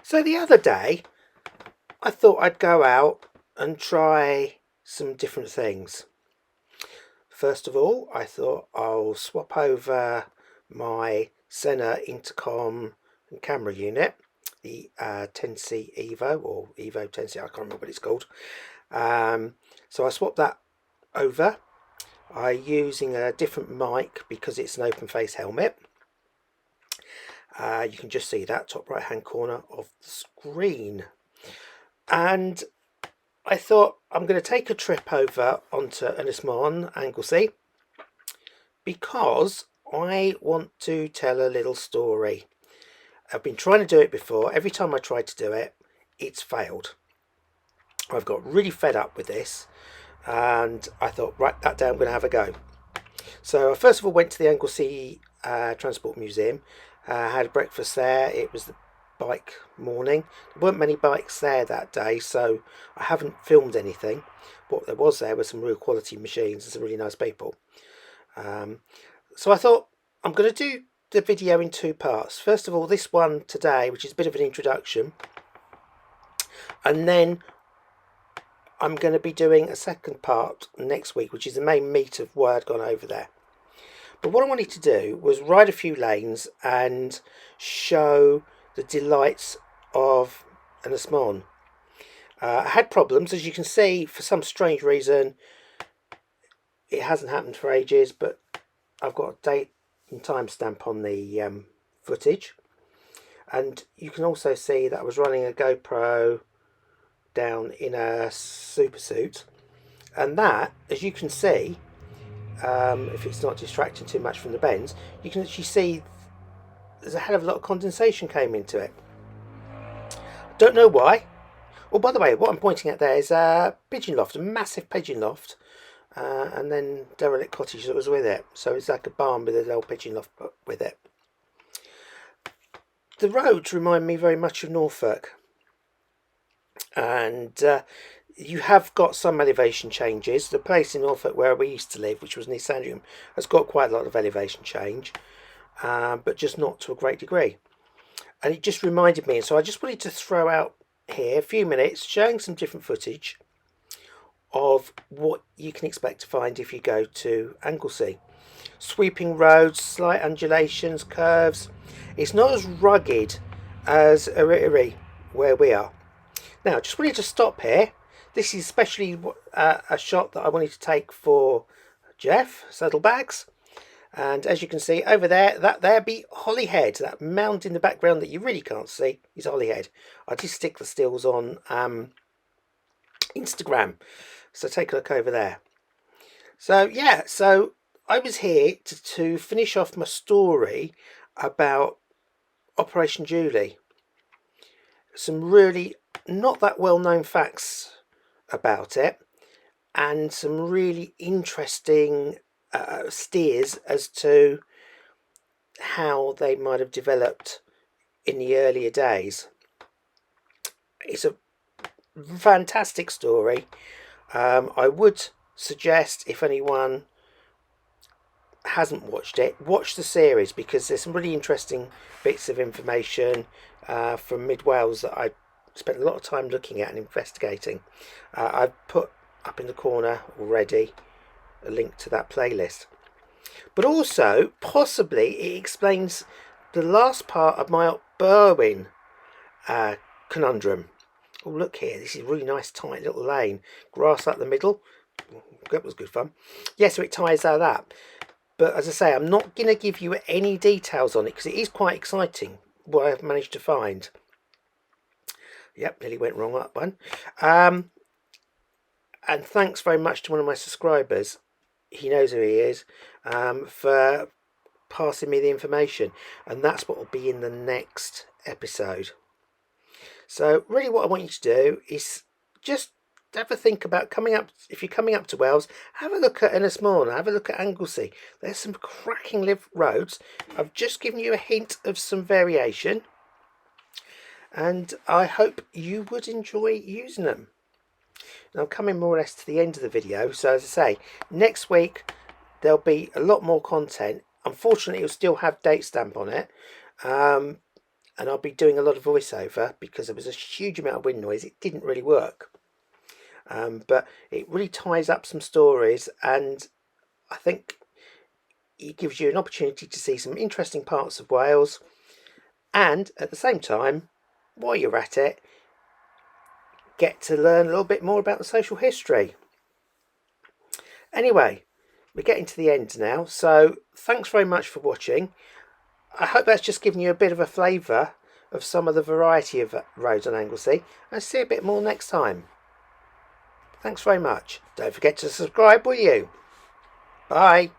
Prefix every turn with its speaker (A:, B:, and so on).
A: So the other day, I thought I'd go out and try some different things. First of all, I thought I'll swap over my Sena intercom and camera unit, the 10C Evo or Evo 10C, I can't remember what it's called. So I swapped that over. I'm using a different mic because it's an open face helmet. You can just see that top right hand corner of the screen. And I thought I'm going to take a trip over onto Ynys Mon, Anglesey, because I want to tell a little story. I've been trying to do it before. Every time I tried to do it, it's failed. I've got really fed up with this, and I thought, right, that day I'm going to have a go. So I first of all went to the Anglesey Transport Museum. Had breakfast there. It was the bike morning. There weren't many bikes there that day, so I haven't filmed anything. What there was there were some real quality machines and some really nice people. So I thought I'm going to do the video in two parts. First of all, this one today, which is a bit of an introduction, and then I'm going to be doing a second part next week, which is the main meat of why I'd gone over there. But what I wanted to do was ride a few lanes and show the delights of Ynys Mon. I had problems, as you can see, for some strange reason. It hasn't happened for ages, but I've got a date and timestamp on the footage. And you can also see that I was running a GoPro down in a super suit. And that, as you can see, if it's not distracting too much from the bends, you can actually see there's a hell of a lot of condensation came into it. Don't know why. Well, by the way, what I'm pointing at there is a pigeon loft, a massive pigeon loft, and then derelict cottage that was with it. So it's like a barn with a little pigeon loft with it. The roads remind me very much of Norfolk, and you have got some elevation changes. The place in Norfolk where we used to live, which was near Sandringham, has got quite a lot of elevation change, but just not to a great degree. And it just reminded me, and so I just wanted to throw out here a few minutes showing some different footage of what you can expect to find if you go to Anglesey. Sweeping roads, slight undulations, curves. It's not as rugged as Eritrea where we are. Now, just wanted to stop here. This is especially a shot that I wanted to take for Jeff Saddlebags. And as you can see over there, that there be Holyhead. That mound in the background that you really can't see is Holyhead. I did stick the stills on Instagram. So take a look over there. So yeah, so I was here to finish off my story about Operation Julie. Some really not that well known facts about it, and some really interesting steers as to how they might have developed in the earlier days. It's a fantastic story. I would suggest, if anyone hasn't watched it, watch the series, because there's some really interesting bits of information from Mid Wales that I spent a lot of time looking at and investigating. I've put up in the corner already a link to that playlist. But also, possibly, it explains the last part of my Berwyn conundrum. Oh, look here, this is a really nice tight little lane. Grass up the middle. That was good fun. Yeah, so it ties out that. But as I say, I'm not going to give you any details on it because it is quite exciting what I've managed to find. Yep, nearly went wrong that one. And thanks very much to one of my subscribers, he knows who he is, for passing me the information, and that's what will be in the next episode. So really what I want you to do is just have a think about coming up. If you're coming up to Wales, have a look at Ynys Mon, have a look at Anglesey. There's some cracking live roads. I've just given you a hint of some variation, and I hope you would enjoy using them. Now I'm coming more or less to the end of the video, so as I say, next week there'll be a lot more content. Unfortunately, it'll still have date stamp on it, and I'll be doing a lot of voiceover because there was a huge amount of wind noise. It didn't really work, but it really ties up some stories, and I think it gives you an opportunity to see some interesting parts of Wales, and at the same time, while you're at it, get to learn a little bit more about the social history. Anyway, we're getting to the end now, so thanks very much for watching. I hope that's just given you a bit of a flavour of some of the variety of roads on Anglesey, and see a bit more next time. Thanks very much. Don't forget to subscribe, will you? Bye.